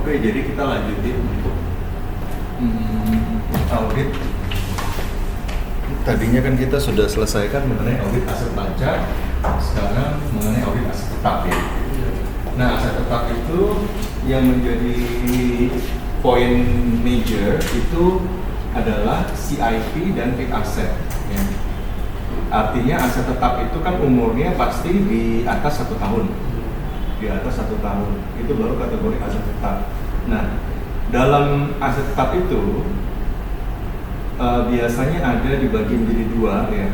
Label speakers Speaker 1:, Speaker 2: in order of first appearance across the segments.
Speaker 1: Oke, jadi kita lanjutin untuk audit. Tadinya kan kita sudah selesaikan mengenai audit aset pajak, sekarang mengenai audit aset tetap ya. Nah, aset tetap itu yang menjadi poin major itu adalah CIP dan fixed asset. Ya. Artinya aset tetap itu kan umurnya pasti di atas 1 tahun. Di atas 1 tahun itu baru kategori aset tetap. Nah, dalam aset tetap itu biasanya ada dibagi menjadi 2 ya,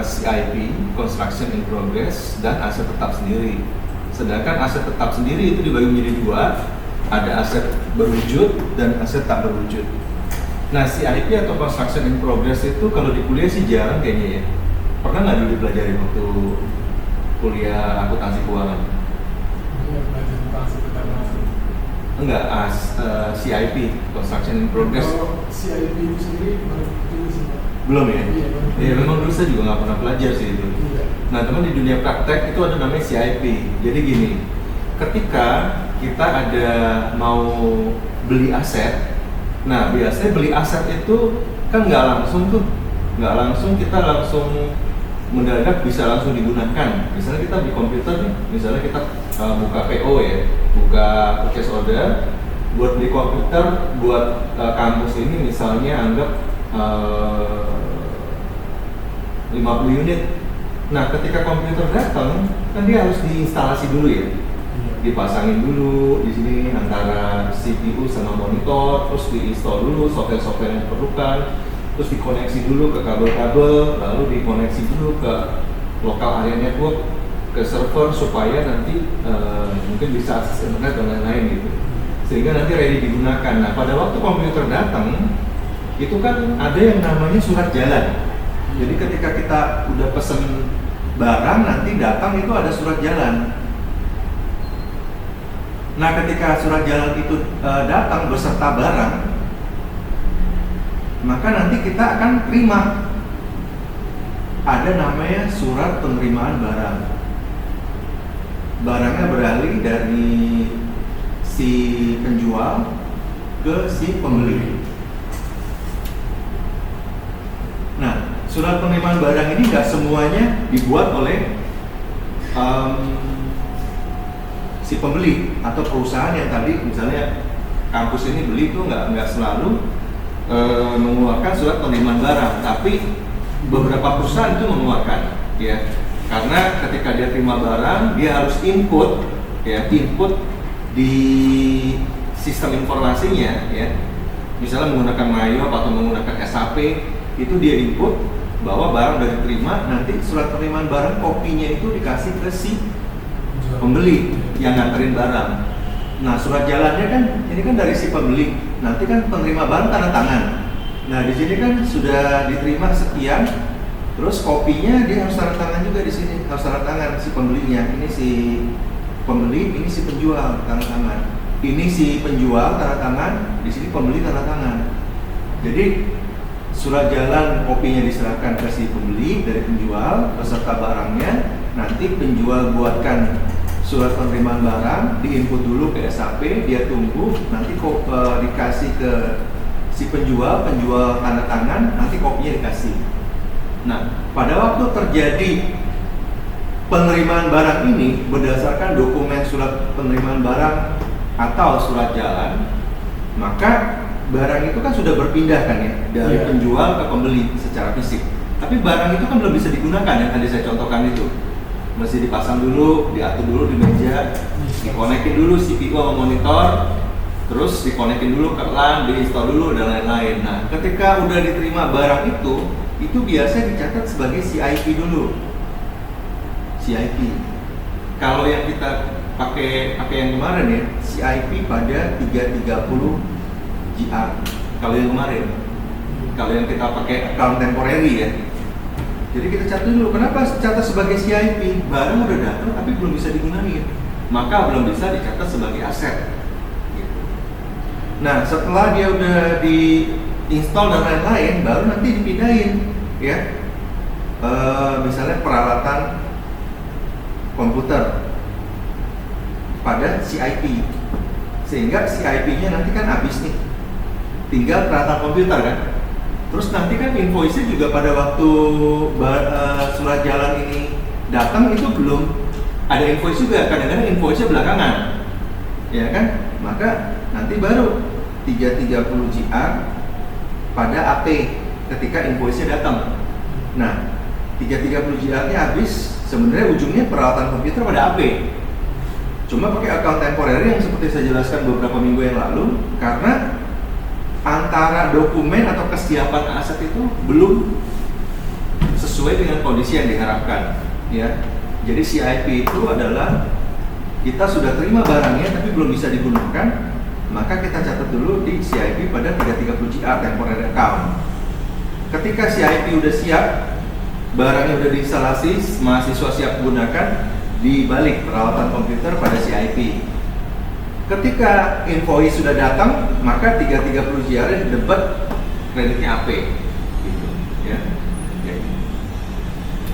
Speaker 1: CIP (Construction in Progress) dan aset tetap sendiri. Sedangkan aset tetap sendiri itu dibagi menjadi 2, ada aset berwujud dan aset tak berwujud. Nah, CIP atau Construction in Progress itu kalau di kuliah sih jarang kayaknya ya. Pernah nggak dulu dipelajari waktu kuliah akuntansi keuangan? Enggak, CIP, Construction in Progress.
Speaker 2: Kalau CIP itu sendiri baru ini sih Pak.
Speaker 1: Belum ya?
Speaker 2: Iya, baru.
Speaker 1: Ya memang dulu saya juga nggak pernah belajar sih itu.
Speaker 2: Iya.
Speaker 1: Nah, teman, di dunia praktek itu ada namanya CIP. Jadi gini, ketika kita ada mau beli aset, nah biasanya beli aset itu kan nggak langsung kita langsung mendadak bisa langsung digunakan. Misalnya kita di komputer nih, misalnya kita buka PO ya, buka purchase order buat beli komputer buat kampus ini, misalnya anggap 50 unit. Nah, ketika komputer datang kan dia harus diinstalasi dulu ya, dipasangin dulu di sini antara CPU sama monitor, terus diinstal dulu software-software yang diperlukan, terus dikoneksi dulu ke kabel-kabel, lalu dikoneksi dulu ke local area network, ke server supaya nanti mungkin bisa akses internet dan lain-lain gitu, sehingga nanti ready digunakan. Nah, pada waktu komputer datang itu kan ada yang namanya surat jalan. Jadi ketika kita udah pesen barang, nanti datang itu ada surat jalan. Nah, ketika surat jalan itu datang beserta barang, maka nanti kita akan terima, ada namanya surat penerimaan barang. Barangnya beralih dari si penjual ke si pembeli. Nah, surat penerimaan barang ini nggak semuanya dibuat oleh si pembeli atau perusahaan yang tadi misalnya kampus ini beli itu nggak selalu mengeluarkan surat penerimaan barang, tapi beberapa perusahaan itu mengeluarkan ya, karena ketika dia terima barang dia harus input di sistem informasinya ya, misalnya menggunakan Mayop atau menggunakan SAP, itu dia input bahwa barang udah diterima, nanti surat penerimaan barang kopinya itu dikasih ke si pembeli yang nganterin barang. Nah, surat jalannya kan ini kan dari si pembeli, nanti kan penerima barang tanda tangan. Nah, di sini kan sudah diterima sekian, terus kopinya dia harus tanda tangan juga di sini, harus tanda tangan si pembelinya. Ini si pembeli, ini si penjual tanda tangan. Ini si penjual tanda tangan, di sini pembeli tanda tangan. Jadi surat jalan kopinya diserahkan ke si pembeli dari penjual beserta barangnya. Nanti penjual buatkan surat penerimaan barang, diinput dulu ke SAP, dia tunggu, nanti dikasih ke si penjual tanda tangan, nanti kopinya dikasih. Nah, pada waktu terjadi penerimaan barang ini berdasarkan dokumen surat penerimaan barang atau surat jalan, maka barang itu kan sudah berpindah kan ya, dari penjual ke pembeli secara fisik. Tapi barang itu kan belum bisa digunakan yang tadi saya contohkan itu. Mesti dipasang dulu, diatur dulu di meja, dikonekin dulu CPU sama monitor, terus dikonekin dulu ke LAN, diinstal dulu dan lain-lain. Nah, ketika udah diterima barang itu biasanya dicatat sebagai CIP dulu. CIP. Kalau yang kita pakai yang kemarin ya, CIP pada 330 GR. Kalau yang kemarin. Kalau yang kita pakai account temporary ya. Jadi kita catat dulu, kenapa catat sebagai CIP? Barang udah datang tapi belum bisa digunakan, maka belum bisa dicatat sebagai aset gitu. Nah, setelah dia udah diinstal dan lain-lain, baru nanti dipindahin ya, misalnya peralatan komputer pada CIP. Sehingga si IP-nya nanti kan habis nih, tinggal peralatan komputer kan. Terus nanti kan invoice-nya juga pada waktu surat jalan ini datang itu belum ada invoice juga, kadang-kadang invoice-nya belakangan, ya kan? Maka nanti baru 330 JR pada AP ketika invoice-nya datang. Nah, 330 JR-nya habis, sebenarnya ujungnya peralatan komputer pada AP. Cuma pakai account temporary yang seperti saya jelaskan beberapa minggu yang lalu, karena antara dokumen atau kesiapan aset itu belum sesuai dengan kondisi yang diharapkan, ya. Jadi CIP itu adalah kita sudah terima barangnya tapi belum bisa digunakan, maka kita catat dulu di CIP pada 330 JR temporary account. Ketika CIP udah siap, barangnya udah diinstalasi, mahasiswa siap gunakan, dibalik peralatan komputer pada CIP. Ketika invoice sudah datang, maka 330 JR didebat kreditnya AP, gitu, ya.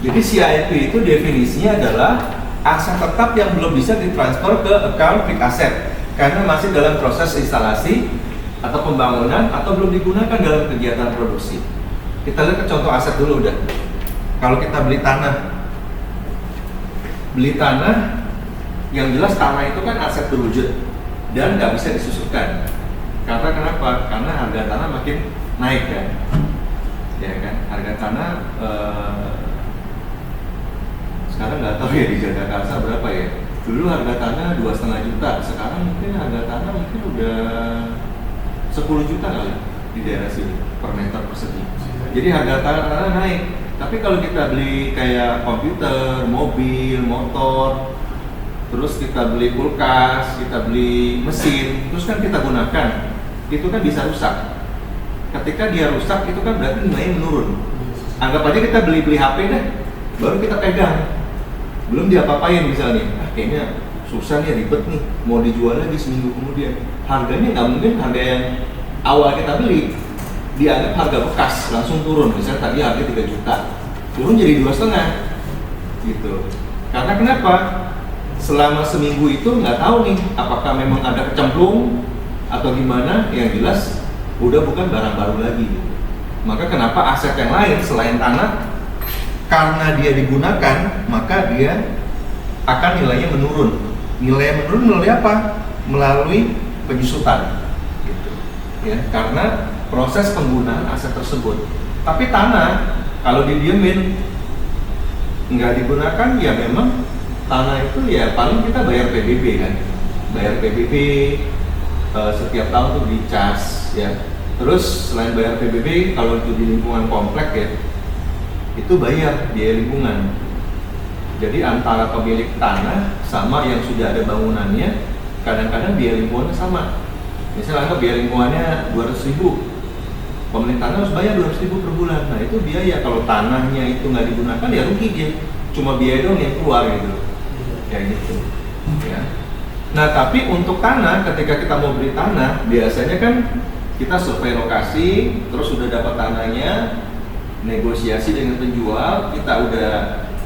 Speaker 1: Jadi CIP itu definisinya adalah aset tetap yang belum bisa ditransfer ke account fixed asset karena masih dalam proses instalasi atau pembangunan atau belum digunakan dalam kegiatan produksi. Kita lihat ke contoh aset dulu udah. Kalau kita beli tanah, yang jelas tanah itu kan aset berwujud dan nggak bisa disusutkan. Karena kenapa? Karena harga tanah makin naik kan, ya kan? Harga tanah sekarang nggak tahu ya di Jakarta berapa ya. Dulu harga tanah 2,5 juta, sekarang mungkin harga tanah mungkin udah 10 juta kali di daerah sini per meter persegi. Jadi harga tanah naik. Tapi kalau kita beli kayak komputer, mobil, motor, terus kita beli kulkas, kita beli mesin, terus kan kita gunakan, itu kan bisa rusak. Ketika dia rusak, itu kan berarti nilainya menurun. Anggap aja kita beli HP deh, baru kita pegang, belum diapa-apain misalnya, kayaknya susah nih, ribet nih, mau dijual lagi seminggu kemudian, harganya nggak mungkin harga yang awal kita beli, dianggap harga bekas, langsung turun. Misalnya tadi harga 3 juta, turun jadi 2,5 gitu. Karena kenapa? Selama seminggu itu nggak tahu nih apakah memang ada kecemplung atau gimana, yang jelas udah bukan barang baru lagi gitu. Maka kenapa aset yang lain selain tanah, karena dia digunakan maka dia akan nilainya menurun. Nilainya menurun melalui apa? Melalui penyusutan gitu. Ya, karena proses penggunaan aset tersebut. Tapi tanah kalau didiemin nggak digunakan, ya memang tanah itu ya paling kita bayar PBB kan, bayar PBB setiap tahun tuh dicas ya. Terus selain bayar PBB, kalau itu di lingkungan komplek ya, itu bayar biaya lingkungan. Jadi antara pemilik tanah sama yang sudah ada bangunannya, kadang-kadang biaya lingkungannya sama. Misalnya anggap biaya lingkungannya 200.000, pemilik tanah harus bayar 200.000 per bulan. Nah itu biaya, kalau tanahnya itu nggak digunakan ya rugi dia, cuma biaya doang yang keluar gitu, kayak gitu. Ya. Nah tapi untuk tanah, ketika kita mau beli tanah, biasanya kan kita survei lokasi, terus sudah dapat tanahnya, negosiasi dengan penjual, kita udah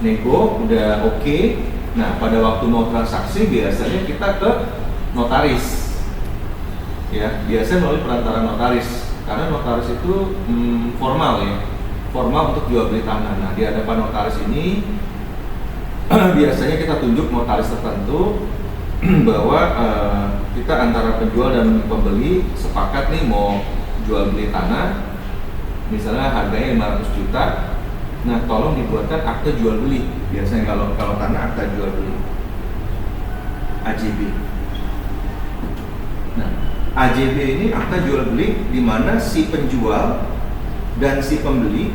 Speaker 1: nego, udah oke. Nah pada waktu mau transaksi biasanya kita ke notaris, ya biasanya melalui perantara notaris, karena notaris itu formal ya, formal untuk jual beli tanah. Nah di hadapan notaris ini biasanya kita tunjuk notaris tertentu bahwa kita antara penjual dan pembeli sepakat nih mau jual beli tanah, misalnya harganya 500 juta. Nah tolong dibuatkan akte jual beli. Biasanya kalau tanah akte jual beli AJB. Nah AJB ini akte jual beli di mana si penjual dan si pembeli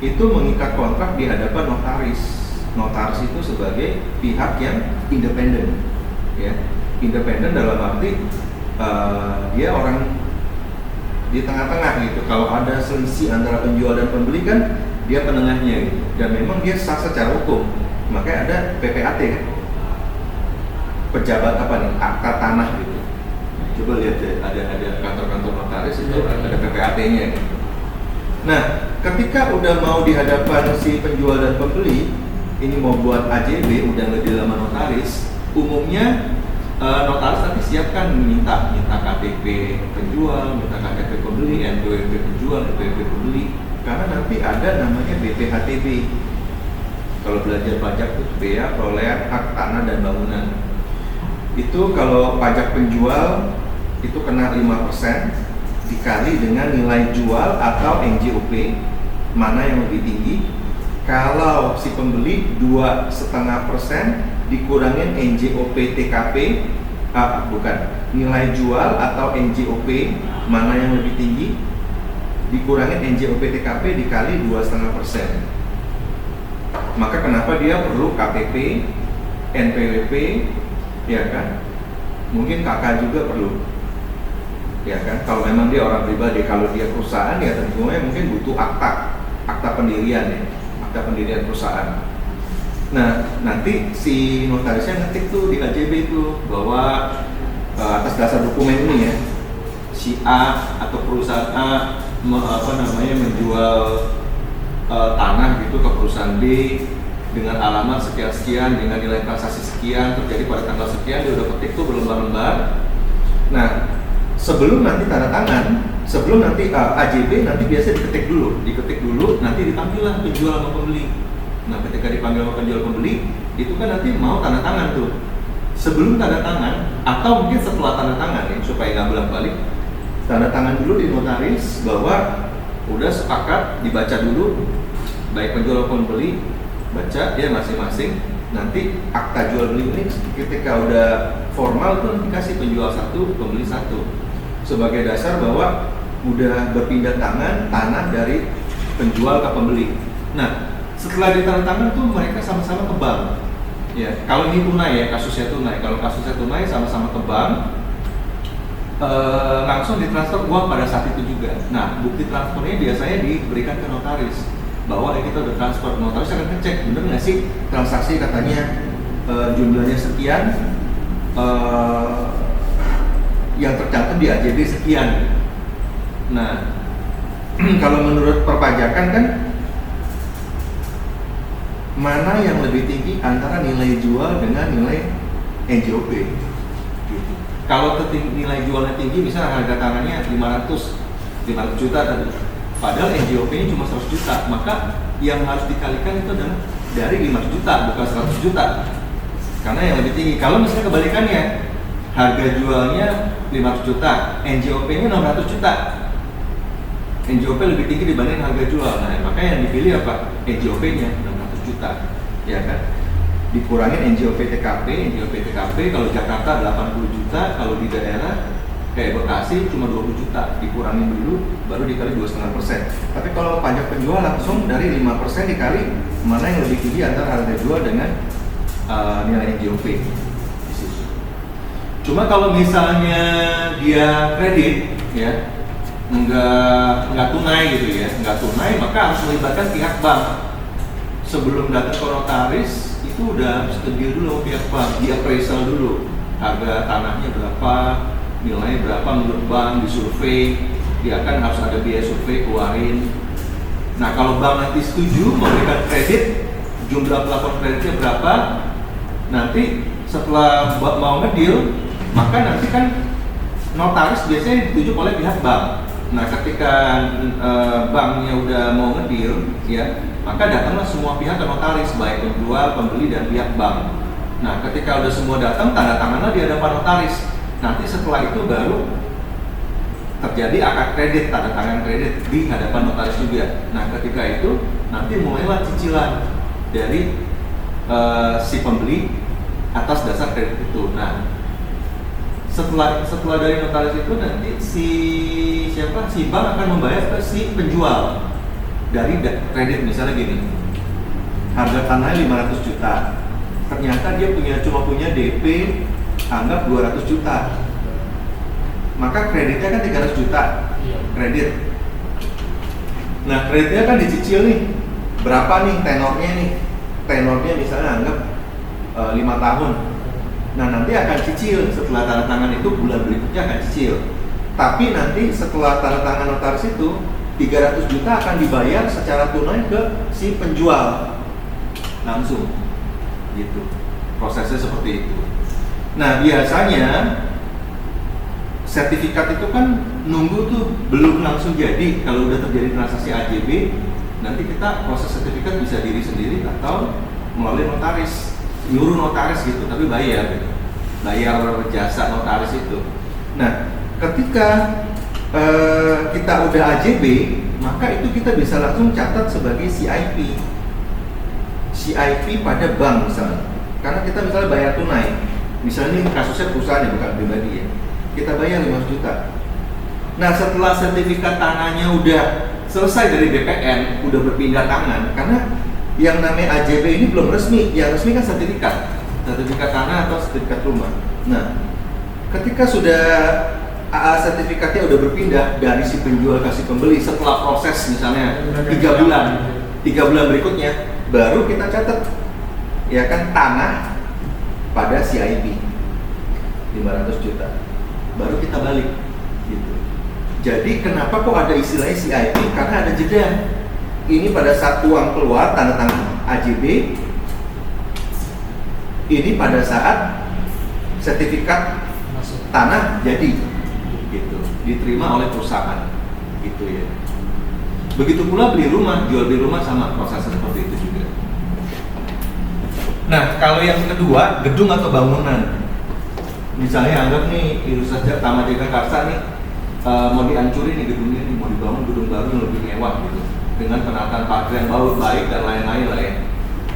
Speaker 1: itu mengikat kontrak di hadapan notaris. Notaris itu sebagai pihak yang independen, ya, independen dalam arti dia orang di tengah-tengah gitu. Kalau ada selisih antara penjual dan pembeli kan dia penengahnya gitu, dan memang dia sah secara hukum. Makanya ada PPAT kan, pejabat apa nih, akta tanah gitu. Coba lihat deh, ada kantor-kantor notaris itu ada PPAT-nya gitu. Nah ketika udah mau di hadapan si penjual dan pembeli, ini mau buat AJB, udah nggak di halaman notaris, umumnya notaris nanti siapkan minta KTP penjual, minta KTP pembeli, NPWP penjual, NPWP pembeli, karena nanti ada namanya BPHTB. Kalau belajar pajak itu bea perolehan hak tanah dan bangunan. Itu kalau pajak penjual itu kena 5% dikali dengan nilai jual atau NJOP, mana yang lebih tinggi. Kalau si pembeli 2,5% dikurangin NJOP TKP, nilai jual atau NJOP mana yang lebih tinggi, dikurangin NJOP TKP dikali 2,5%. Maka kenapa dia perlu KTP, NPWP, ya kan? Mungkin KK juga perlu, ya kan? Kalau memang dia orang pribadi, kalau dia perusahaan ya tentunya mungkin butuh akta pendirian ya, akta pendirian perusahaan. Nah, nanti si notarisnya ngetik tuh di AJB itu bahwa atas dasar dokumen ini ya, si A atau perusahaan A menjual tanah gitu ke perusahaan B dengan alamat sekian-sekian dengan nilai transaksi sekian terjadi pada tanggal sekian, dia udah ketik tuh berlembar-lembar. Nah, sebelum nanti tanda tangan, sebelum nanti AJB nanti biasa diketik dulu, nanti dipanggillah penjual sama pembeli. Nah, ketika dipanggil sama penjual pembeli, itu kan nanti mau tanda tangan tuh. Sebelum tanda tangan, atau mungkin setelah tanda tangan ya, supaya nggak bolak-balik, tanda tangan dulu di notaris bahwa udah sepakat, dibaca dulu, baik penjual maupun pembeli, baca dia masing-masing. Nanti akta jual beli ini ketika udah formal tuh dikasih penjual satu, pembeli satu, sebagai dasar bahwa udah berpindah tanah dari penjual ke pembeli. Nah, setelah ditandatangan tuh mereka sama-sama ke bank. Ya, kalau ini tunai ya, kasusnya tunai. Kalau kasusnya tunai sama-sama ke bank, langsung ditransfer uang pada saat itu juga. Nah, bukti transfernya biasanya diberikan ke notaris bahwa kita udah transfer. Notaris akan ngecek bener nggak sih transaksi katanya jumlahnya sekian, yang tercatat di AJB sekian. Nah, kalau menurut perpajakan kan mana yang lebih tinggi antara nilai jual dengan nilai NJOP gitu. Kalau nilai jualnya tinggi, misalnya harga tanahnya 500 juta tadi, padahal NJOP-nya cuma 100 juta, maka yang harus dikalikan itu adalah dari 500 juta, bukan 100 juta, karena yang lebih tinggi. Kalau misalnya kebalikannya, harga jualnya 500 juta, NJOP-nya 600 juta, NJOP lebih tinggi dibanding harga jual. Nah, maka yang dipilih apa? NJOP-nya 600 juta, ya kan? Dikurangin NJOP TKP, kalau Jakarta 80 juta, kalau di daerah kayak Bekasi cuma 20 juta, dikurangin dulu, baru dikali 2,5%. Tapi kalau pajak penjual langsung dari 5% dikali mana yang lebih tinggi antara harga jual dengan nilai NJOP. Cuma kalau misalnya dia kredit, ya, nggak tunai gitu ya, nggak tunai, maka harus melibatkan pihak bank. Sebelum datang ke notaris, itu udah studio dulu pihak bank, di appraisal dulu, harga tanahnya berapa, nilainya berapa menurut bank, disurvei, dia kan harus ada biaya survei keluarin. Nah, kalau bank nanti setuju memberikan kredit, jumlah pelapor kreditnya berapa, nanti setelah mau ngedeal, maka nanti kan notaris biasanya ditunjuk oleh pihak bank. Nah, ketika banknya udah mau ngedeal, ya, maka datanglah semua pihak ke notaris, baik penjual, pembeli, dan pihak bank. Nah, ketika udah semua datang, tanda tanganlah di hadapan notaris. Nanti setelah itu baru terjadi akad kredit, tanda tangan kredit di hadapan notaris juga. Nah, ketika itu nanti mulailah cicilan dari si pembeli atas dasar kredit itu. Nah, setelah dari notaris itu nanti si bank akan membayar ke si penjual dari kredit. Misalnya gini, harga tanahnya 500 juta, ternyata dia cuma punya DP anggap 200 juta, maka kreditnya kan 300 juta kredit. Nah, kreditnya kan dicicil nih, berapa nih tenornya misalnya anggap 5 tahun. Nah, nanti akan cicil, setelah tanda tangan itu bulan berikutnya akan cicil. Tapi nanti setelah tanda tangan notaris itu 300 juta akan dibayar secara tunai ke si penjual langsung gitu. Prosesnya seperti itu. Nah biasanya sertifikat itu kan nunggu tuh belum langsung jadi. Kalau udah terjadi transaksi AJB, nanti kita proses sertifikat bisa diri sendiri atau melalui notaris, nyuruh notaris gitu, tapi bayar gitu. Bayar jasa notaris itu. Nah ketika kita udah AJB, maka itu kita bisa langsung catat sebagai CIP pada bank misalnya. Karena kita misalnya bayar tunai, misalnya ini kasusnya perusahaan ya, bukan pribadi ya, kita bayar 5 juta. Nah setelah sertifikat tanahnya udah selesai dari BPN, udah berpindah tangan, karena yang namanya AJB ini belum resmi, yang resmi kan sertifikat tanah atau sertifikat rumah. Nah ketika sudah sertifikatnya udah berpindah dari si penjual ke si pembeli, setelah proses misalnya 3 bulan berikutnya baru kita catat ya kan tanah pada CIP 500 juta, baru kita balik gitu. Jadi kenapa kok ada istilahnya CIP? Karena ada jeda. Ini pada saat uang keluar tanda tangan AJB, ini pada saat sertifikat tanah jadi gitu, diterima oleh perusahaan gitu ya. Begitu pula beli rumah, jual beli rumah sama prosesnya seperti itu juga. Nah kalau yang kedua, gedung atau bangunan, misalnya anggap nih Ilustrasi Taman Jagakarsa nih mau dihancurin nih gedungnya nih, mau dibangun gedung baru yang lebih mewah gitu, dengan penataan parkir yang baik dan lain-lain lah ya,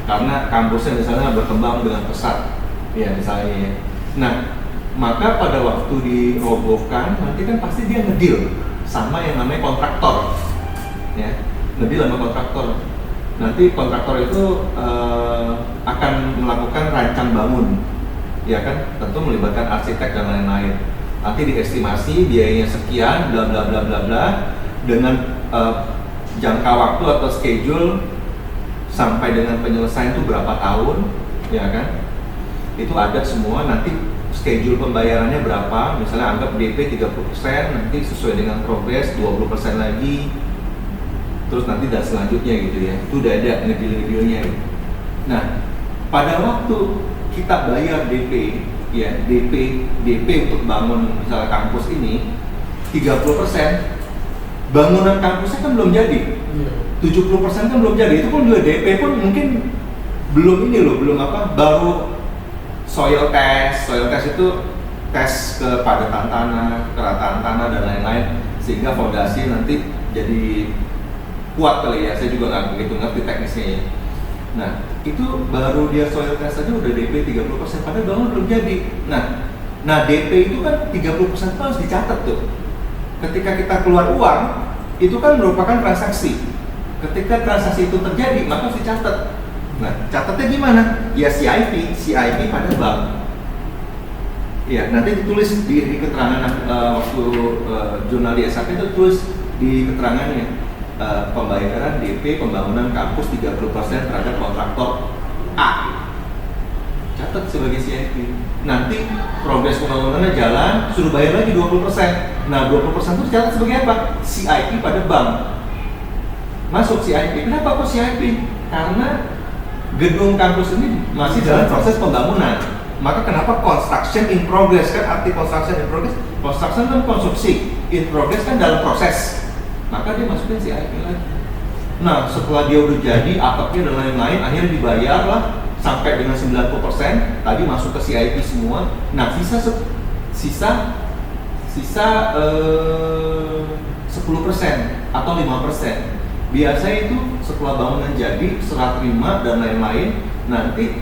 Speaker 1: karena kampusnya misalnya berkembang dengan pesat ya misalnya ya. Nah maka pada waktu dirobohkan nanti kan pasti dia ngedeal sama yang namanya kontraktor ya, ngedeal sama kontraktor. Nanti kontraktor itu akan melakukan rancang bangun ya kan, tentu melibatkan arsitek dan lain-lain. Nanti diestimasi biayanya sekian bla bla bla bla bla, dengan jangka waktu atau schedule sampai dengan penyelesaian itu berapa tahun ya kan, itu ada semua. Nanti schedule pembayarannya berapa, misalnya anggap DP 30%, nanti sesuai dengan progres 20% lagi, terus nanti dan selanjutnya gitu ya, itu udah ada ngedeal-ngedealnya. Nah pada waktu kita bayar DP ya, DP untuk bangun misalnya kampus ini 30%, bangunan kampusnya kan belum jadi, 70% kan belum jadi, itu pun juga DP pun mungkin belum ini loh, belum apa, baru soil test itu tes kepadatan tanah, kerataan tanah dan lain-lain, sehingga fondasi nanti jadi kuat kali ya, saya juga nggak begitu ngerti teknisnya ya. Nah itu baru dia soil test aja udah DP 30%, padahal bangun belum jadi. Nah DP itu kan 30% itu harus dicatat tuh. Ketika kita keluar uang, itu kan merupakan transaksi. Ketika transaksi itu terjadi, maka harus dicatat. Nah, catatnya gimana? Ya CIP pada bank. Ya, nanti ditulis di keterangan waktu jurnal di SAP itu tulis di keterangannya pembayaran DP pembangunan kampus 30% terhadap kontraktor A. Catat sebagai CIP. Nanti progres pembangunannya jalan, suruh bayar lagi 20%. Nah, 20% itu catat sebagai apa? CIP pada bank. Masuk CIP. Kenapa kok CIP? Karena gedung kampus ini masih dalam proses pembangunan. Maka kenapa construction in progress, kan arti construction in progress? Construction kan konstruksi, in progress kan dalam proses. Maka dia masukin CIP lagi. Nah setelah dia udah jadi, atapnya dan lain-lain, akhirnya dibayar lah sampai dengan 90%, tadi masuk ke CIP semua. Nah sisa 10% atau 5%. Biasanya itu setelah bangunan jadi, serah terima dan lain-lain, nanti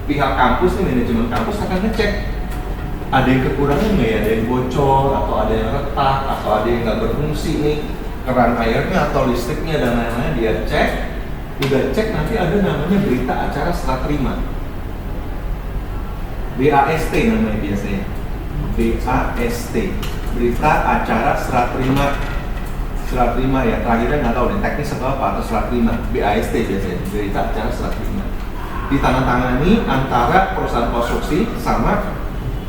Speaker 1: pihak kampus nih, manajemen kampus akan ngecek ada yang kekurangan nggak ya, ada yang bocor atau ada yang retak atau ada yang nggak berfungsi nih, keran airnya atau listriknya dan lain-lain. Dia cek, udah cek, nanti ada namanya berita acara serah terima, BAST namanya biasanya, BAST, berita acara serah terima ya, terakhirnya nggak tahu deh teknis apa atau serah terima, BAST biasanya, berita acara serah terima, ditandatangani antara perusahaan konstruksi sama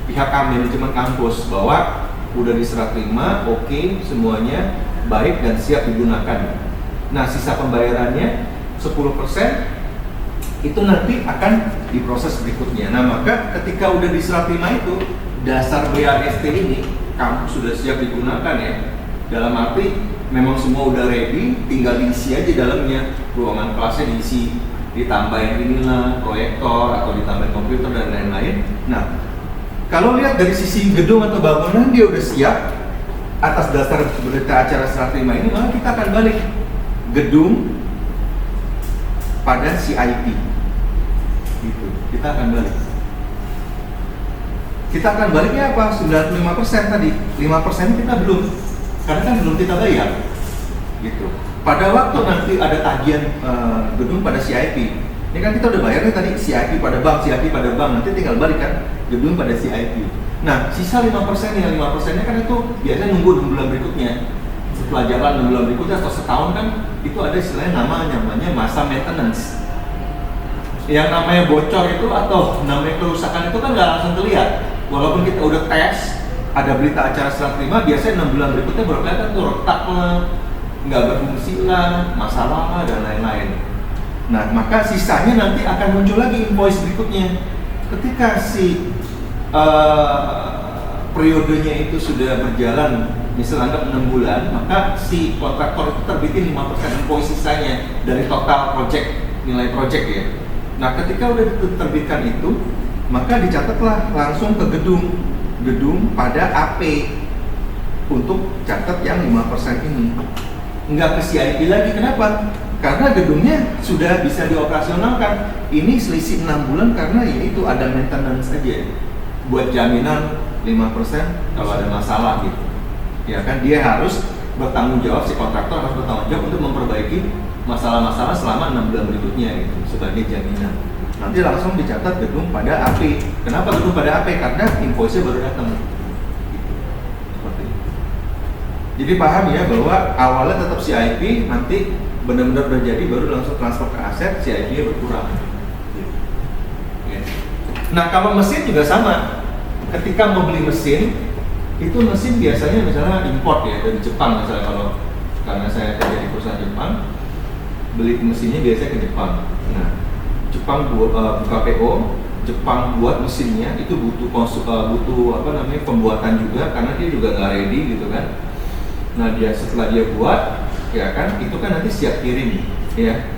Speaker 1: pihak manajemen kampus bahwa udah diserah terima, oke, semuanya baik dan siap digunakan. Nah sisa pembayarannya 10% itu nanti akan di proses berikutnya. Nah, maka ketika udah diserah terima itu, dasar BAST ini kampus sudah siap digunakan ya. Dalam arti memang semua udah ready, tinggal diisi aja dalamnya. Ruangan kelasnya diisi, ditambahin inilah proyektor atau ditambahin komputer dan lain-lain. Nah, kalau lihat dari sisi gedung atau bangunan dia udah siap atas dasar berita acara serah terima ini, maka kita akan balik gedung pada CIP. Gitu. Kita akan balik. Kita akan baliknya apa? 95% tadi. 5% kita belum. Karena kan belum kita bayar. Gitu. Pada waktu nanti ada tagihan gedung pada CIP. Ini kan kita udah bayar nih tadi CIP pada bank, nanti tinggal balik kan gedung pada CIP. Nah, sisa 5% ya, 5%-nya kan itu biasanya nunggu 6 bulan berikutnya. Setelah jalan 6 bulan berikutnya atau setahun kan itu ada istilahnya namanya masa maintenance. Yang namanya bocor itu atau namanya kerusakan itu kan nggak langsung terlihat. Walaupun kita udah tes, ada berita acara serah terima, biasanya 6 bulan berikutnya baru kelihatan tuh retak lah, nggak berfungsi lah, masalah lah, dan lain-lain. Nah, maka sisanya nanti akan muncul lagi invoice berikutnya. Ketika si periodenya itu sudah berjalan, misal anggap 6 bulan, maka si kontraktor itu terbitin 5% invoice sisanya dari total project, nilai project ya. Nah, ketika udah diterbitkan itu, maka dicatatlah langsung ke gedung pada AP untuk catat yang 5% ini. Nggak ke CIP lagi, kenapa? Karena gedungnya sudah bisa dioperasionalkan. Ini selisih 6 bulan karena ya itu ada maintenance saja. Buat jaminan 5% kalau ada masalah gitu. Ya kan, dia harus bertanggung jawab, si kontraktor harus bertanggung jawab untuk memperbaiki masalah-masalah selama 6 bulan berikutnya gitu, sebagai jaminan. Nanti langsung dicatat gedung pada AP. Kenapa gedung pada AP? Karena invoice-nya baru datang. Gitu. Seperti itu. Jadi paham ya bahwa awalnya tetap CIP, nanti benar-benar udah jadi baru langsung transfer ke aset, CIP-nya berkurang. Gitu. Ya. Nah, kalau mesin juga sama. Ketika mau beli mesin, itu mesin biasanya misalnya import ya dari Jepang misalnya, kalau karena saya kerja di perusahaan Jepang, beli mesinnya biasanya ke Jepang. Nah, Jepang buka PO, Jepang buat mesinnya itu butuh pembuatan juga karena dia juga nggak ready gitu kan. Nah, setelah dia buat ya kan, itu kan nanti siap kirim ya,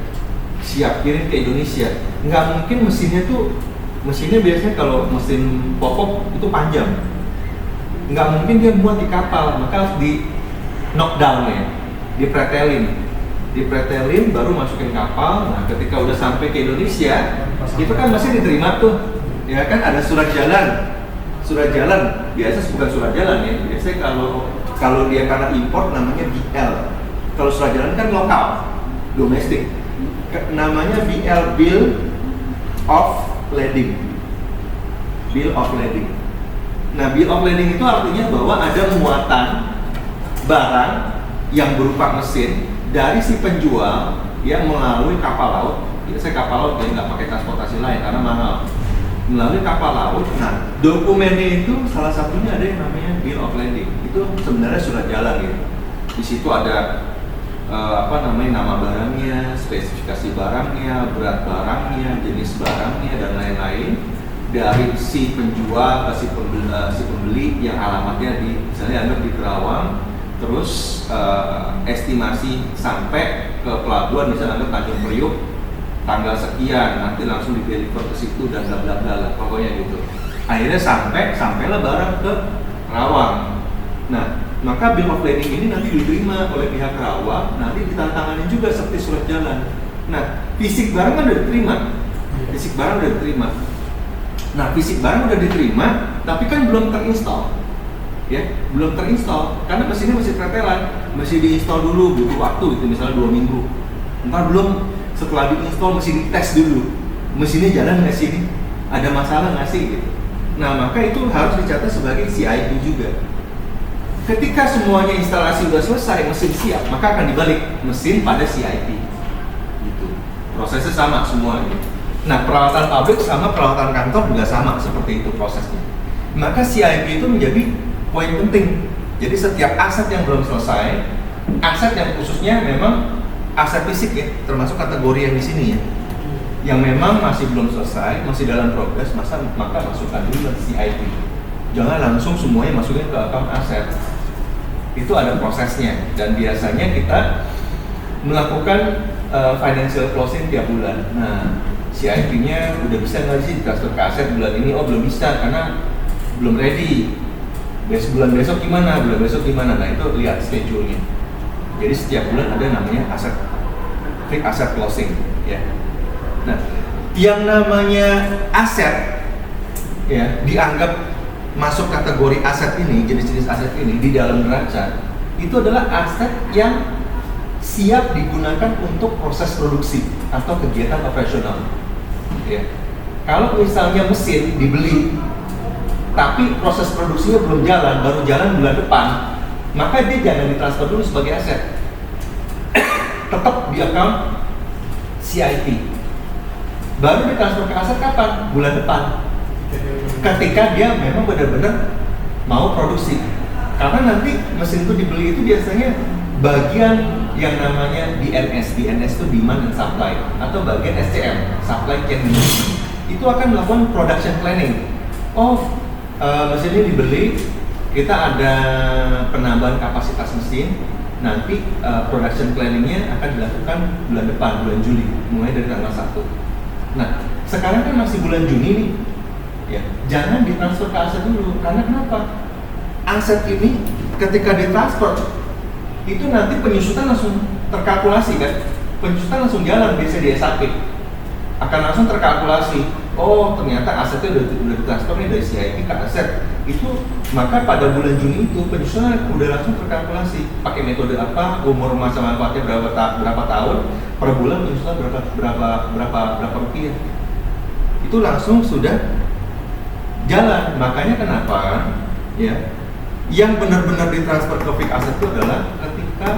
Speaker 1: siap kirim ke Indonesia. Nggak mungkin mesinnya biasanya kalau mesin pokok itu panjang, nggak mungkin dia buat di kapal, maka harus di knockdown ya, dipretelin baru masukin kapal. Nah, ketika udah sampai ke Indonesia, itu kan masih diterima tuh, ya kan, ada surat jalan biasa, bukan surat jalan ya, biasanya kalau dia karena import namanya BL. Kalau surat jalan kan lokal, domestik, namanya BL, Bill of Lading. Nah, Bill of Lading itu artinya bahwa ada muatan barang yang berupa mesin dari si penjual yang melalui kapal laut. Biasanya kapal laut dia nggak pakai transportasi lain karena mahal. Melalui kapal laut. Nah, dokumennya itu salah satunya ada yang namanya Bill of Lading. Itu sebenarnya surat jalan gitu. Di situ ada nama barangnya, spesifikasi barangnya, berat barangnya, jenis barangnya, dan lain-lain. Dari si penjual ke si pembeli yang alamatnya misalnya anggap di Kerawang, terus estimasi sampai ke pelabuhan misalnya anggap Tanjung Priok tanggal sekian, nanti langsung di-deliver ke situ dan bla bla bla, pokoknya gitu. Akhirnya sampailah barang ke Kerawang. Nah, maka Bill of Lading ini nanti diterima oleh pihak Kerawang, nanti ditandatangani juga seperti surat jalan. Nah, fisik barang kan udah diterima. Nah, fisik barang udah diterima, tapi kan belum terinstall. Ya, belum terinstall karena mesinnya masih pretelan, masih diinstal dulu, butuh waktu itu misalnya 2 minggu. Ntar belum, setelah diinstal mesti dites dulu, mesinnya jalan nggak sih, ini ada masalah nggak sih gitu. Nah, maka itu harus dicatat sebagai CIP juga. Ketika semuanya instalasi sudah selesai, mesin siap, maka akan dibalik mesin pada CIP. Gitu. Prosesnya sama semua gitu. Nah, peralatan pabrik sama peralatan kantor juga sama seperti itu prosesnya. Maka CIP itu menjadi poin penting. Jadi setiap aset yang belum selesai, aset yang khususnya memang aset fisik ya, termasuk kategori yang di sini ya. yang memang masih belum selesai, masih dalam progres, maka masukkan dulu ke CIP. Jangan langsung semuanya masukin ke account aset. Itu ada prosesnya, dan biasanya kita melakukan financial closing tiap bulan. Nah, CIP-nya udah bisa nggak sih transfer ke aset bulan ini? Oh, belum bisa karena belum ready. Bulan besok gimana? Bulan besok gimana? Nah, itu lihat schedule-nya. Jadi setiap bulan ada namanya fixed asset closing, ya. Nah, yang namanya aset, ya, dianggap masuk kategori aset ini, jenis-jenis aset ini di dalam neraca itu adalah aset yang siap digunakan untuk proses produksi atau kegiatan operasional. Ya. Kalau misalnya mesin dibeli, tapi proses produksinya belum jalan, baru jalan bulan depan, maka dia jangan ditransfer dulu sebagai aset. Tetap di account CIP. Baru ditransfer ke aset kapan? Bulan depan. Ketika dia memang benar-benar mau produksi. Karena nanti mesin itu dibeli itu biasanya bagian yang namanya DNS. DNS itu demand and supply, atau bagian SCM, supply chain management. Itu akan melakukan production planning. Oh, mesin ini dibeli, kita ada penambahan kapasitas mesin. Nanti production planningnya akan dilakukan bulan depan, bulan Juli, mulai dari tanggal 1. Nah, sekarang kan masih bulan Juni nih. Ya, jangan ditransfer ke aset dulu. Karena kenapa? Aset ini ketika ditransfer itu nanti penyusutan langsung terkalkulasi kan? Penyusutan langsung jalan biasa di SAP. Akan langsung terkalkulasi. Oh, ternyata asetnya udah ditransfer nih dari CIP ke aset. Itu maka pada bulan Juni itu penyusunan udah langsung terkalkulasi. Pakai metode apa? Umur masa manfaatnya berapa tahun? Per bulan penyusunan berapa rupiah? Itu langsung sudah jalan. Makanya kenapa ya yang benar-benar ditransfer ke fixed asset itu adalah ketika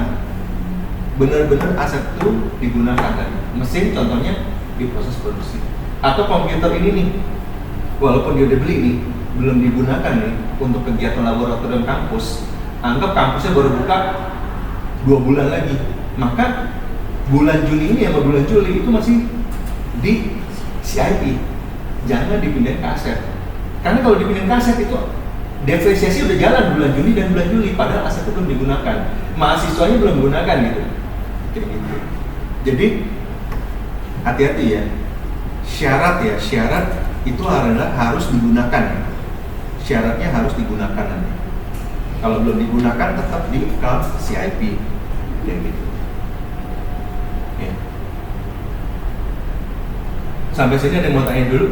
Speaker 1: benar-benar aset itu digunakan kan. Mesin contohnya di proses produksi, atau komputer ini nih walaupun dia udah beli nih belum digunakan nih untuk kegiatan laboratorium kampus, anggap kampusnya baru buka 2 bulan lagi, maka bulan Juni ini sama bulan Juli itu masih di CIP, jangan dipindahin ke aset. Karena kalau dipindahin ke aset itu depresiasi udah jalan bulan Juni dan bulan Juli, padahal aset itu belum digunakan, mahasiswanya belum menggunakan gitu. Kayak gitu. Jadi hati-hati ya. Syarat itu adalah harus digunakan. Syaratnya harus digunakan nanti. Kalau belum digunakan tetap di account CIP. Kayak gitu. Ya. Sampai sini ada yang mau tanya dulu?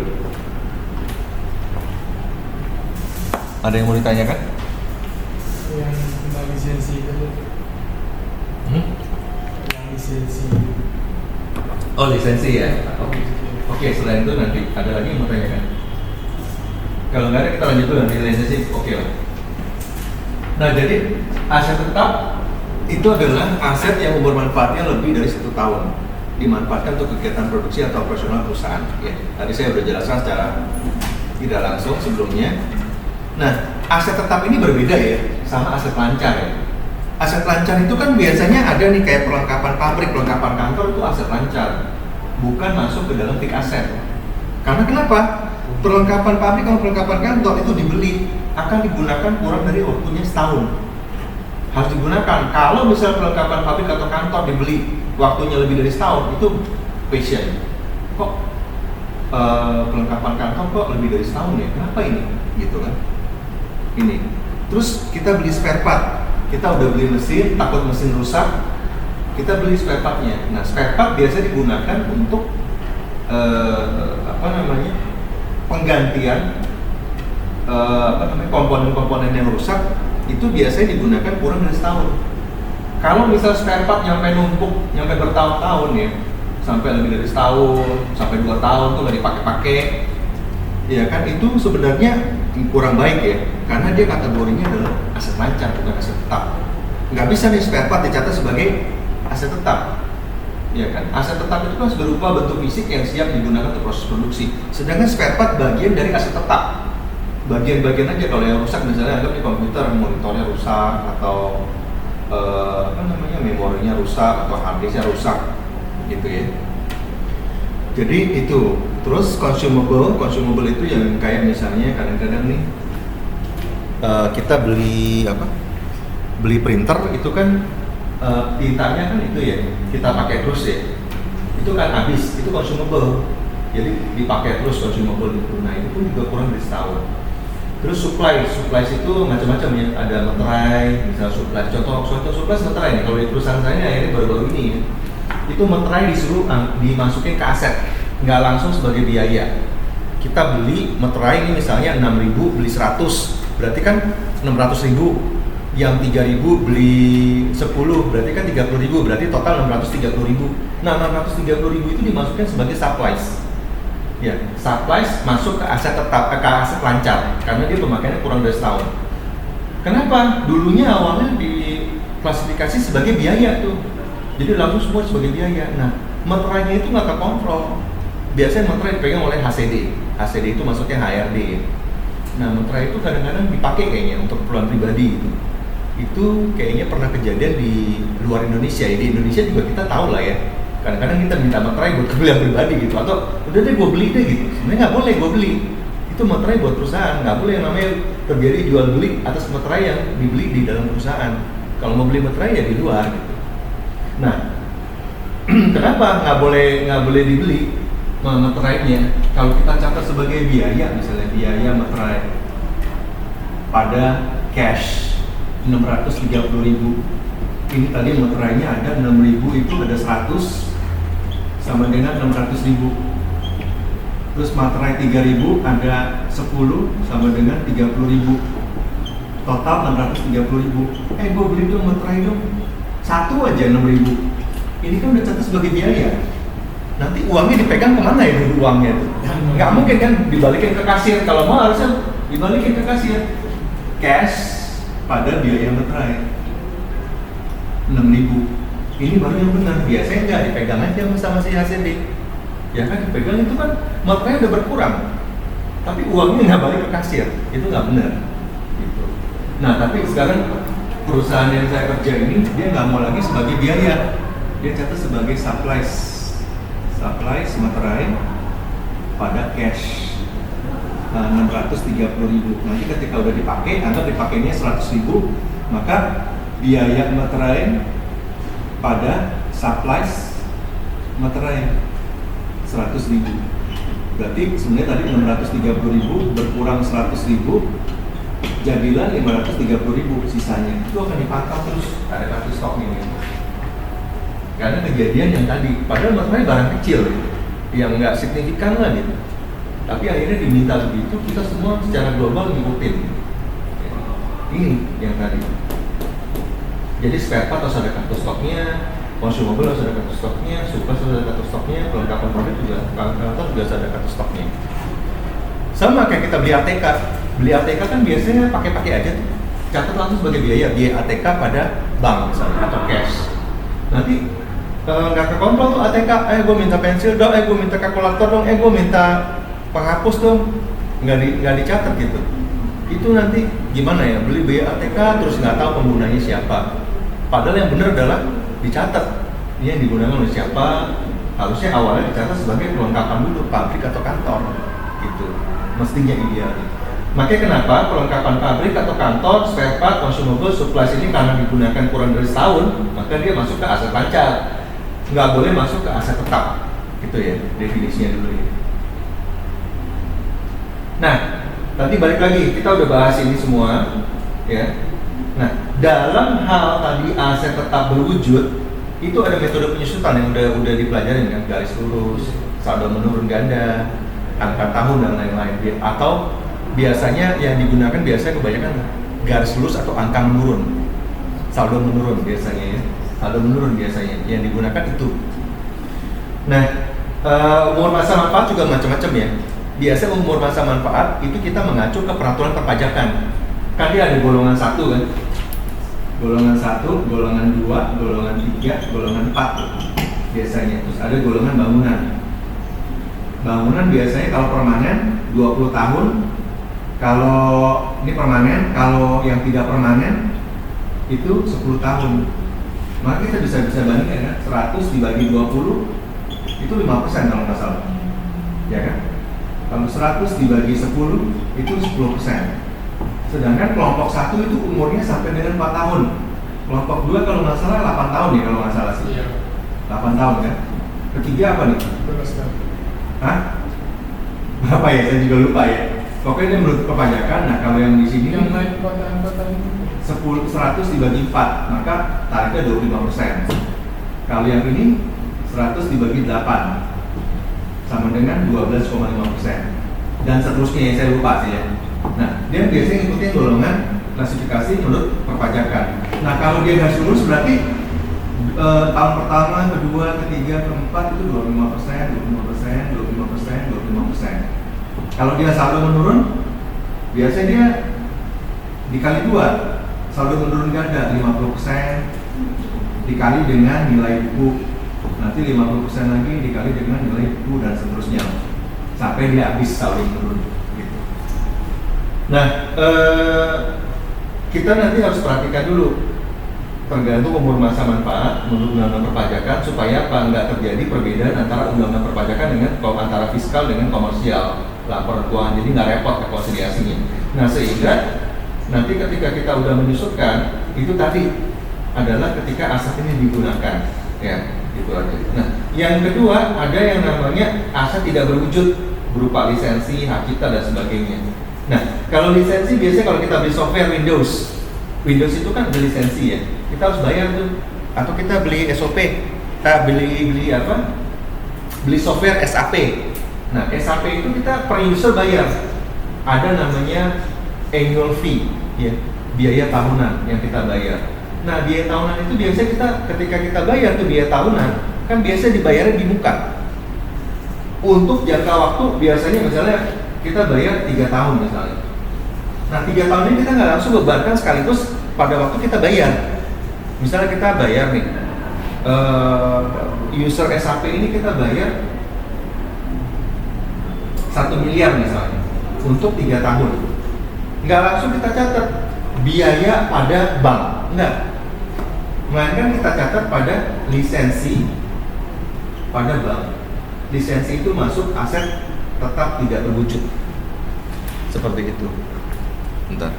Speaker 1: Ada yang mau ditanyakan?
Speaker 2: Yang tentang lisensi itu. Yang lisensi.
Speaker 1: Oh, lisensi ya? Oke, selain itu nanti ada lagi yang mau tanyakan? Kalau nggak ada kita lanjut dulu nanti lisensi. Oke lah. Nah, jadi aset tetap itu adalah aset yang umur manfaatnya lebih dari 1 tahun, dimanfaatkan untuk kegiatan produksi atau operasional perusahaan. Ya, tadi saya sudah jelaskan secara tidak langsung sebelumnya. Nah, aset tetap ini berbeda ya sama aset lancar ya. Aset lancar itu kan biasanya ada nih kayak perlengkapan pabrik, perlengkapan kantor, itu aset lancar, bukan masuk ke dalam fixed asset. Karena kenapa? Perlengkapan pabrik atau perlengkapan kantor itu dibeli akan digunakan kurang dari waktunya setahun. Harus digunakan. Kalau misal perlengkapan pabrik atau kantor dibeli waktunya lebih dari setahun, itu passion. Kok perlengkapan kantor kok lebih dari setahun ya? Kenapa ini? Gitu kan? Ini. Terus kita beli spare part. Kita udah beli mesin, takut mesin rusak, kita beli spare partnya. Nah, spare part biasa digunakan untuk penggantian komponen-komponen yang rusak. Itu biasanya digunakan kurang dari setahun. Kalau misal spare part nyampe numpuk, nyampe bertahun-tahun ya, sampai lebih dari setahun, sampai 2 tahun tuh nggak dipakai-pakai, ya kan, itu sebenarnya kurang baik ya, karena dia kategorinya adalah aset lancar, bukan aset tetap. Nggak bisa nih spare part dicatat sebagai aset tetap, ya kan? Aset tetap itu kan berupa bentuk fisik yang siap digunakan untuk proses produksi, sedangkan spare part bagian dari aset tetap. Bagian-bagian aja. Kalau yang rusak misalnya anggap di komputer monitornya rusak, atau memorinya rusak, atau hard disknya rusak, gitu ya. Jadi itu, terus consumable itu yang kayak misalnya kadang-kadang nih kita beli apa? Beli printer itu kan tintanya kan itu ya kita pakai terus ya. Itu kan habis, itu consumable. Jadi dipakai terus consumable itu. Nah itu pun juga kurang dari setahun. Terus supplies itu macam-macam ya. Ada materai, misal supplies. Contoh supplies materai nih. Kalau di perusahaan saya akhirnya baru-baru ini ya. Itu materai disuruh dimasukin ke aset, nggak langsung sebagai biaya. Kita beli materai ini misalnya 6.000 beli 100, berarti kan 600.000. Yang 3.000 beli 10, berarti kan 30.000, berarti total 630.000. Nah 630.000 itu dimasukkan sebagai supplies. Ya, supplies masuk ke aset tetap, ke aset lancar, karena dia pemakaiannya kurang dari setahun. Kenapa? Dulunya awalnya diklasifikasi sebagai biaya tuh. Jadi langsung semua sebagai biaya. Nah, meterainya itu nggak terkontrol. Biasanya meterai dipegang oleh HCD. HCD itu maksudnya HRD. Nah, meterai itu kadang-kadang dipakai kayaknya untuk keperluan pribadi gitu. Itu kayaknya pernah kejadian di luar Indonesia. Ya, di Indonesia juga kita tahu lah ya. Kadang-kadang kita minta meterai buat keperluan pribadi gitu. Atau udah deh gue beli deh gitu. Sebenarnya nggak boleh gue beli. Itu meterai buat perusahaan. Nggak boleh yang namanya terjadi jual beli atas meterai yang dibeli di dalam perusahaan. Kalau mau beli meterai ya di luar gitu. Nah, kenapa nggak boleh dibeli meterainya? Kalau kita catat sebagai biaya, misalnya biaya meterai pada cash 630.000. Ini tadi meterainya ada 6.000 itu ada 100 sama dengan 600.000. Terus materai 3.000 ada 10 sama dengan 30.000. Total 630.000. Gue beli dong meterai dong. Satu aja 6.000. Ini kan udah catat sebagai biaya. Nanti uangnya dipegang kemana ya dulu uangnya itu? Nggak mungkin kan dibalikin ke kasir. Kalau mau harusnya dibalikin ke kasir. Cash pada biaya meterai 6.000. Ini baru yang benar. Biasanya nggak dipegang aja sama si HCD. Ya kan dipegang itu kan meterai udah berkurang. Tapi uangnya nggak balik ke kasir. Itu nggak benar. Gitu. Nah tapi sekarang perusahaan yang saya kerja ini dia nggak mau lagi sebagai biaya, dia catat sebagai supplies materai pada cash 630.000. Nanti ketika udah dipakai, anggap dipakainya 100.000, maka biaya materai pada supplies materai 100.000. Berarti sebenarnya tadi 630.000 berkurang 100.000, jadilah 530.000 sisanya. Itu akan dipantau terus, ada kartu stoknya gitu. Karena kejadian yang tadi, padahal materai barang kecil gitu, yang nggak signifikan lah gitu. Tapi akhirnya diminta begitu, kita semua secara global ngikutin. Ini yang tadi. Jadi spare part harus ada kartu stoknya, consumable harus ada kartu stoknya, supplies harus ada kartu stoknya, perlengkapan produk juga, kantor juga harus ada kartu stoknya. Sama kayak kita beli ATK. Beli ATK kan biasanya pakai aja tuh. Catat langsung sebagai biaya ATK pada bank misalnya atau cash. Nanti nggak kekontrol tuh ATK, gue minta pensil dong, gue minta kalkulator dong, gue minta penghapus dong, nggak dicatat gitu. Itu nanti gimana ya, beli biaya ATK terus nggak tahu penggunanya siapa. Padahal yang benar adalah dicatat, ini yang digunakan oleh siapa. Harusnya awalnya dicatat sebagai perlengkapan dulu pabrik atau kantor gitu, mestinya ideal. Makanya kenapa perlengkapan pabrik atau kantor, spare part, consumable, supplies ini karena digunakan kurang dari setahun, maka dia masuk ke aset lancar. Nggak boleh masuk ke aset tetap. Gitu ya, definisinya dulu ya. Nah, tadi balik lagi, kita udah bahas ini semua ya. Nah, dalam hal tadi aset tetap berwujud, itu ada metode penyusutan yang udah dipelajarin kan, garis lurus, saldo menurun ganda, angka tahun dan lain-lain. Atau biasanya yang digunakan kebanyakan garis lurus atau angka menurun, saldo menurun biasanya ya, saldo menurun biasanya yang digunakan itu. Nah, umur masa manfaat juga macam-macam ya. Biasanya umur masa manfaat itu kita mengacu ke peraturan perpajakan. Kan dia ada golongan 1 kan, golongan 1, golongan 2, golongan 3, golongan 4 biasanya. Terus ada golongan bangunan. Bangunan biasanya kalau permanen 20 tahun. Kalau ini permanen, kalau yang tidak permanen itu 10 tahun. Maka kita bisa bandingkan kan, 100 dibagi 20 itu 5% kalau nggak salah, ya kan? Kalau 100 dibagi 10 itu 10%. Sedangkan kelompok 1 itu umurnya sampai dengan 4 tahun. Kelompok 2 kalau nggak salah 8 tahun ya, kalau nggak salah sih.
Speaker 2: Iya.
Speaker 1: 8 tahun kan? Ketiga apa nih?
Speaker 2: 12 tahun.
Speaker 1: Hah? Berapa ya? Saya juga lupa ya. Pokoknya ini menurut perpajakan. Nah kalau yang di sini
Speaker 2: Yang naik 4 tahun itu
Speaker 1: 100 dibagi 4, maka tarifnya 25%. Kalau yang ini 100 dibagi 8 sama dengan 12,5%. Dan seterusnya yang saya lupa sih ya. Nah, dia biasanya ngikutin golongan klasifikasi menurut perpajakan. Nah, kalau dia nggak lulus berarti tahun pertama, kedua, ketiga, keempat itu 25%, 25%, 25%, 25%. Kalau dia saldo menurun, biasanya dia dikali 2. Saldo menurun ganda 50% dikali dengan nilai buku, nanti 50% lagi dikali dengan nilai buku dan seterusnya sampai dia habis saldo menurun gitu. Nah, kita nanti harus perhatikan dulu tergantung umur masa manfaat menurut undang-undang perpajakan supaya apa nggak terjadi perbedaan antara undang-undang perpajakan dengan antara fiskal dengan komersial laporan keuangan, jadi nggak repot rekonsiliasinya. Nah, sehingga nanti ketika kita udah menyusutkan itu tadi adalah ketika aset ini digunakan, ya itu aja. Nah, yang kedua ada yang namanya aset tidak berwujud berupa lisensi, hak cipta dan sebagainya. Nah, kalau lisensi biasanya kalau kita beli software Windows itu kan ada lisensi ya, kita harus bayar tuh. Atau kita beli SOP, kita beli apa? Beli software SAP. Nah, SAP itu kita per user bayar. Ada namanya annual fee, ya, biaya tahunan yang kita bayar. Nah, biaya tahunan itu biasanya kita ketika kita bayar tuh biaya tahunan, kan biasanya dibayarnya di muka. Untuk jangka waktu biasanya misalnya kita bayar 3 tahun misalnya. Nah, 3 tahun ini kita nggak langsung bebankan sekaligus pada waktu kita bayar. Misalnya kita bayar nih, user SAP ini kita bayar 1 miliar misalnya untuk 3 tahun. Nggak langsung kita catat biaya pada bank, enggak. Melainkan kita catat pada lisensi pada bank. Lisensi itu masuk aset tetap tidak berwujud. Seperti itu. Bentar.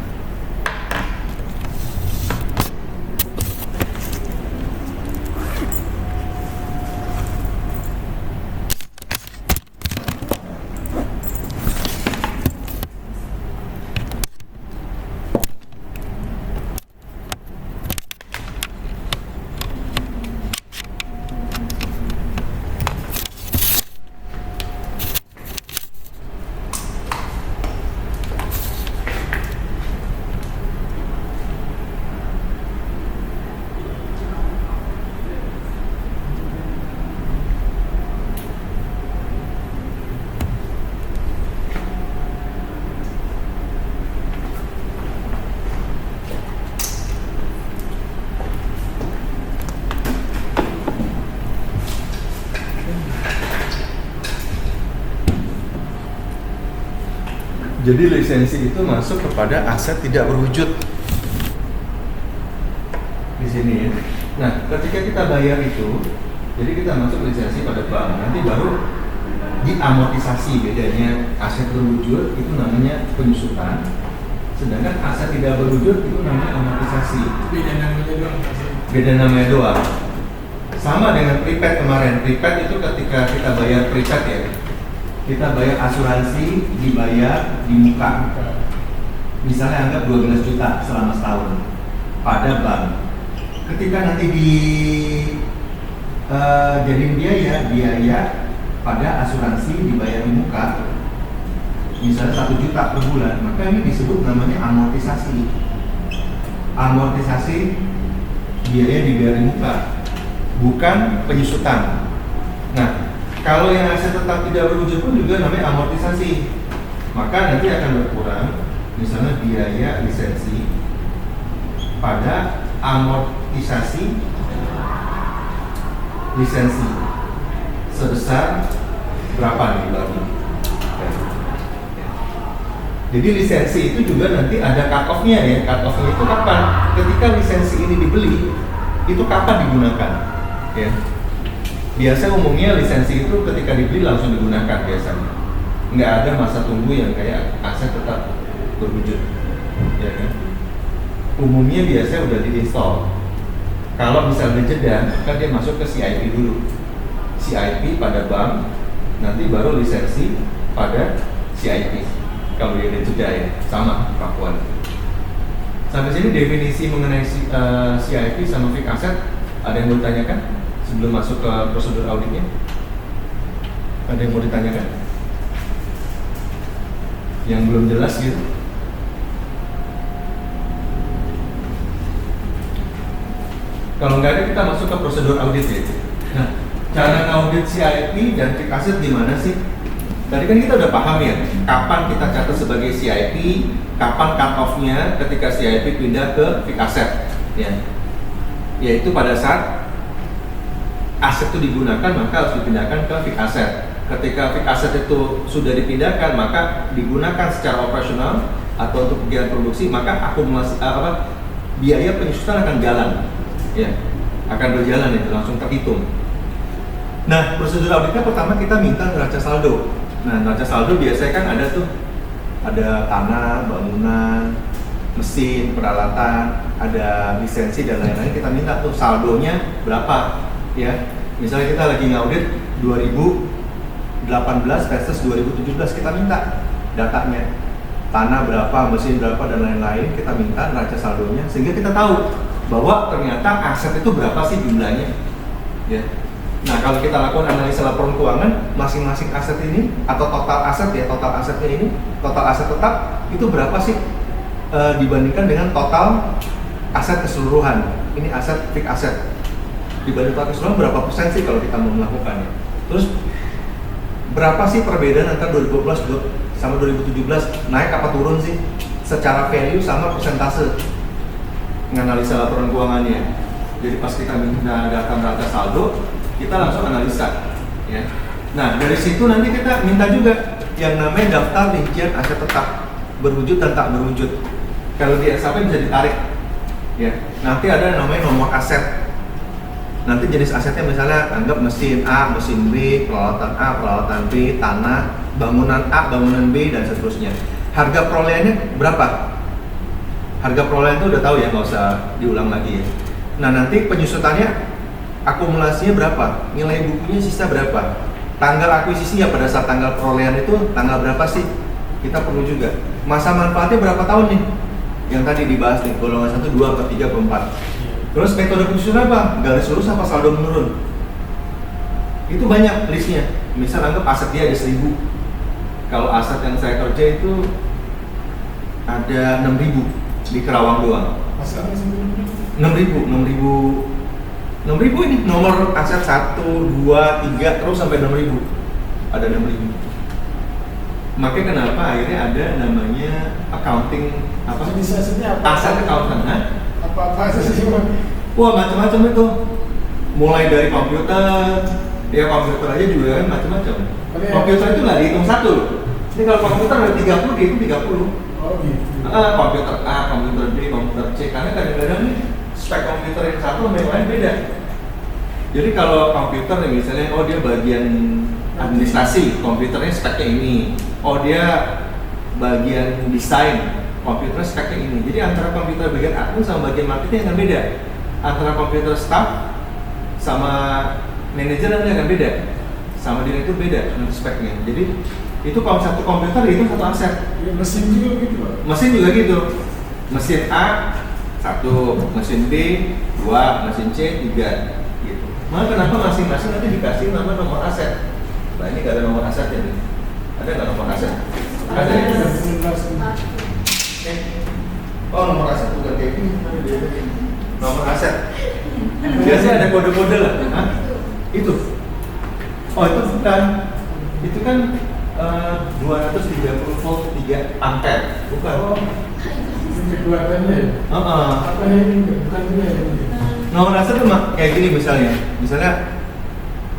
Speaker 1: Jadi lisensi itu masuk kepada aset tidak berwujud di sini ya. Nah, ketika kita bayar itu, jadi kita masuk lisensi pada bank, nanti baru diamortisasi. Bedanya aset berwujud itu namanya penyusutan, sedangkan aset tidak berwujud itu namanya amortisasi.
Speaker 2: beda namanya doang.
Speaker 1: Beda namanya doang. Sama dengan prepaid kemarin. Prepaid itu ketika kita bayar prepaid ya, kita bayar asuransi dibayar di muka. Misalnya anggap 12 juta selama setahun pada bank. Ketika nanti di jadi biaya pada asuransi dibayar di muka, misalnya 1 juta per bulan, maka ini disebut namanya amortisasi. Amortisasi biaya dibayar di muka, bukan penyusutan. Nah, kalau yang aset tetap tidak berwujud pun juga namanya amortisasi. Maka nanti akan berkurang misalnya biaya lisensi pada amortisasi lisensi sebesar berapa nih bagi. Jadi lisensi itu juga nanti ada cut off-nya ya. Cut off-nya itu kapan? Ketika lisensi ini dibeli, itu kapan digunakan? Ya. Biasa umumnya lisensi itu ketika dibeli langsung digunakan biasanya. Nggak ada masa tunggu yang kayak aset tetap berwujud. Ya kan? Umumnya biasanya udah diinstal. Kalau misalnya jeda, maka dia masuk ke CIP dulu. CIP pada bank, nanti baru lisensi pada CIP. Kalau dia ada jeda ya, sama perlakuan. Sampai sini definisi mengenai CIP sama fixed asset, ada yang mau ditanyakan sebelum masuk ke prosedur auditnya? Ada yang mau ditanyakan? Yang belum jelas gitu? Kalau nggak ada, kita masuk ke prosedur audit ya. Nah, cara ngaudit CIP dan fixed asset gimana sih? Tadi kan kita udah paham ya, kapan kita catat sebagai CIP, kapan cut off-nya ketika CIP pindah ke fixed asset, ya. Yaitu pada saat aset itu digunakan, maka harus dipindahkan ke fixed asset. Ketika fixed asset itu sudah dipindahkan, maka digunakan secara operasional atau untuk kegiatan produksi, maka akumulasi biaya penyusutan akan jalan. Ya, akan berjalan itu langsung terhitung. Nah, prosedur auditnya pertama kita minta neraca saldo. Nah, neraca saldo biasanya kan ada tanah, bangunan, mesin, peralatan, ada lisensi dan lain-lain. Kita minta tuh saldonya berapa, ya. Misalnya kita lagi ngaudit 2018 versus 2017, kita minta datanya. Tanah berapa, mesin berapa dan lain-lain, kita minta neraca saldonya sehingga kita tahu bahwa ternyata aset itu berapa sih jumlahnya, ya. Nah, kalau kita lakukan analisa laporan keuangan, masing-masing aset ini atau total aset ya, total asetnya ini, total aset tetap itu berapa sih dibandingkan dengan total aset keseluruhan. Ini aset fixed asset dibanding total keseluruhan berapa persen sih kalau kita mau melakukannya. Terus berapa sih perbedaan antara 2012 sama 2017, naik apa turun sih secara value sama persentase menganalisa laporan keuangannya. Jadi pas kita minta data neraca saldo, kita langsung analisa, ya. Nah, dari situ nanti kita minta juga yang namanya daftar rincian aset tetap berwujud dan tak berwujud. Kalau di SAP bisa ditarik, ya. Nanti ada yang namanya nomor aset. Nanti jenis asetnya misalnya anggap mesin A, mesin B, peralatan A, peralatan B, tanah, bangunan A, bangunan B dan seterusnya. Harga perolehannya berapa? Harga perolehan itu udah tahu ya, nggak usah diulang lagi ya. Nah, nanti penyusutannya akumulasinya berapa? Nilai bukunya sisa berapa? Tanggal akuisisi ya pada saat tanggal perolehan itu tanggal berapa sih? Kita perlu juga. Masa manfaatnya berapa tahun nih? Yang tadi dibahas nih, golongan 1, 2, 3, 4. Terus metode penyusunan apa? Garis lurus apa saldo menurun? Itu banyak listnya. Misal anggap aset dia ada 1000. Kalau aset yang saya kerja itu ada 6000 di Kerawang doang.
Speaker 2: Masalahnya sebenarnya
Speaker 1: 6.000 ini nomor aset 1, 2, 3 terus sampai 6.000. Ada 6.000. Makanya kenapa akhirnya ada namanya accounting apa?
Speaker 2: Jenis-jenisnya apa?
Speaker 1: Aset accountant,
Speaker 2: Apa sih?
Speaker 1: Wah, macam-macam itu. Mulai dari komputer, ya komputer aja juga kan macam-macam. Komputer itu nggak dihitung satu loh. Ini kalau komputer ada 30, dihitung 30.
Speaker 2: Oh gitu.
Speaker 1: Komputer A, komputer B, komputer C, karena kadang-kadang nih spek komputer yang satu sama yang lain beda. Jadi kalau komputer nih misalnya, oh dia bagian administrasi, komputernya speknya ini. Oh dia bagian desain, komputernya speknya ini. Jadi antara komputer bagian admin sama bagian marketing akan beda. Antara komputer staff sama manajer nanti akan beda. Sama direktur beda speknya. Jadi itu kalau satu komputer itu satu aset.
Speaker 2: Ya, mesin juga gitu Pak.
Speaker 1: Mesin juga gitu. Mesin A 1, mesin B 2, mesin C 3 gitu. Maka kenapa masing-masing nanti dikasih nama nomor aset. Nah ini gak ada nomor asetnya nih. Ada nggak nomor aset? Ada ya? Oh nomor aset bukan kayak gini. Nomor aset. Biasanya ada kode-kode lah. Hah? Itu. Oh itu bukan. Itu kan 230 volt 3 ampere. Bukan.
Speaker 2: Oh, ini kekuatannya ya? Apa ini? Bukan ini ya?
Speaker 1: Nomor aset tuh kayak gini misalnya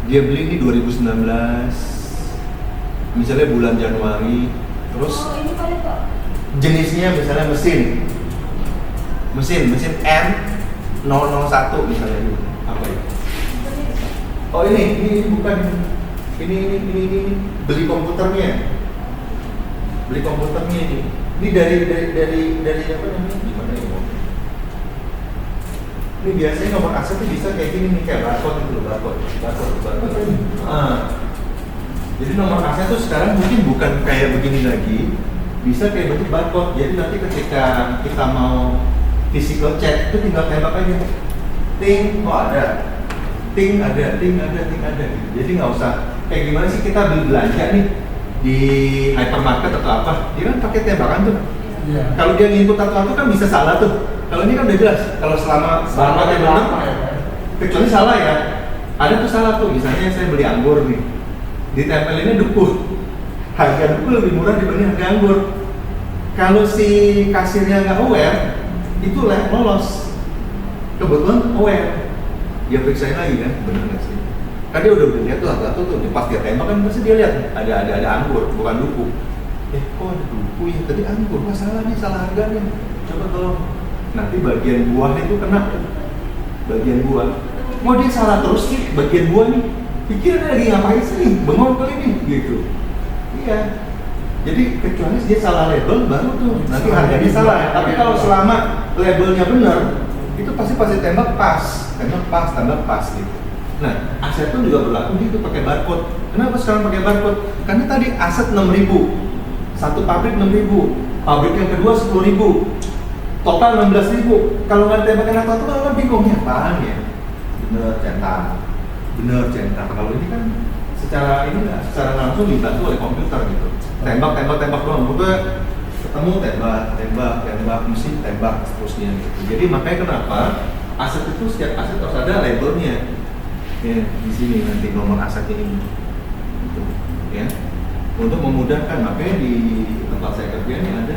Speaker 1: dia beli ini 2019, misalnya bulan Januari, terus jenisnya misalnya mesin N001 misalnya gitu. Apa ya? Oh ini bukan ini beli komputernya ini dari apa namanya, gimana ya? Ini biasanya nomor aset tuh bisa kayak gini nih, kayak barcode itu loh, barcode. Jadi nomor aset tuh sekarang mungkin bukan kayak begini lagi, bisa kayak bentuk barcode. Jadi nanti ketika kita mau physical check itu tinggal tembak aja, ting, oh ada, ting ada gitu. Jadi nggak usah kayak gimana sih kita beli belanja nih di hypermarket atau apa, dia kan pakai tembakan tuh.
Speaker 2: Iya.
Speaker 1: Kalau dia nginput atau kan bisa salah tuh. Kalau ini kan udah jelas. Kalau selama barcode benar, kecuali salah ya. Ada tuh salah tuh. Misalnya saya beli anggur nih, ditempelinnya duku. Harga duku lebih murah dibanding harga anggur. Kalau si kasirnya nggak aware, itu lolos. Kebetulan aware, dia periksain lagi kan, benar nggak sih? Kan dia udah lihat tuh harga tuh, pas dia tembak kan pasti dia lihat ada anggur, bukan duku. Kok ada duku ya? Tadi anggur, masalahnya salah harganya. Coba tolong. Nanti bagian buahnya itu kena. Bagian buah. Mau dia salah terus sih bagian buah nih. Pikirannya lagi ngapain sih? Bengong kali ini gitu. Iya. Jadi kecuali dia salah label baru tuh nanti harganya salah. Tapi kalau selama labelnya benar, itu pasti tembak pas gitu. Nah, aset pun juga berlaku gitu pakai barcode. Kenapa sekarang pakai barcode? Karena tadi aset 6.000, satu pabrik 6.000, pabrik yang kedua 10.000, total 16.000. Kalau nggak tembakin atau kan bingungnya apaan ya? Bener centang. Kalau ini kan secara langsung dibantu oleh komputer gitu. Tembak doang. Udah ketemu tembak, mesti tembak seterusnya gitu. Jadi makanya kenapa aset itu setiap aset harus ada labelnya. Ya, di sini nanti nomor aset ini gitu, ya, untuk memudahkan. Makanya di tempat saya kerja ini ada